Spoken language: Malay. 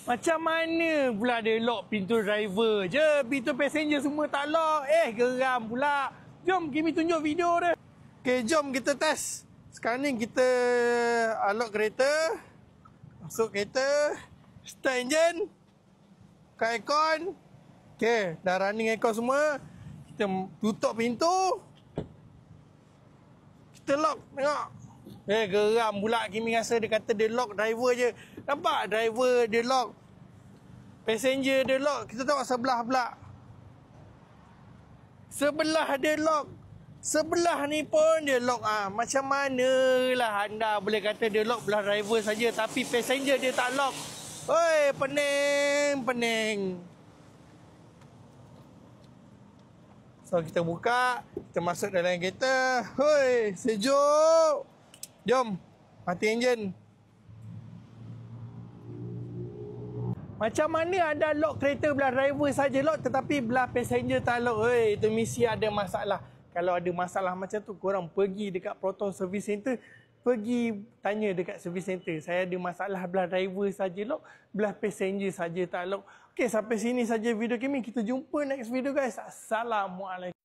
Macam mana pula dia lock pintu driver je? Pintu passenger semua tak lock. Geram pula. Jom Kimi tunjuk video dia. Okay, jom kita test. Sekarang ni kita lock kereta. Masuk kereta. Start enjin. Buka aircon. Okay, dah running aircon semua. Kita tutup pintu. Kita lock. Tengok. Geram pula Kimi rasa dia kata dia lock driver je. Nampak driver dia lock. Passenger dia lock. Kita tengok sebelah pula. Sebelah dia lock. Sebelah ni pun dia lock. Macam manalah anda boleh kata dia lock belah driver saja tapi passenger dia tak lock. Oi, pening. So kita buka, kita masuk dalam kereta. Hoi, sejuk. Jom, mati enjin. Macam mana anda lock kereta belah driver saja lock tetapi belah passenger tak lock? Itu mesti ada masalah. Kalau ada masalah macam tu, korang pergi dekat Proton Service Center. Pergi tanya dekat service center. Saya ada masalah belah driver saja lock, belah passenger saja tak lock. Okey, sampai sini saja video kami. Kita jumpa next video guys. Assalamualaikum.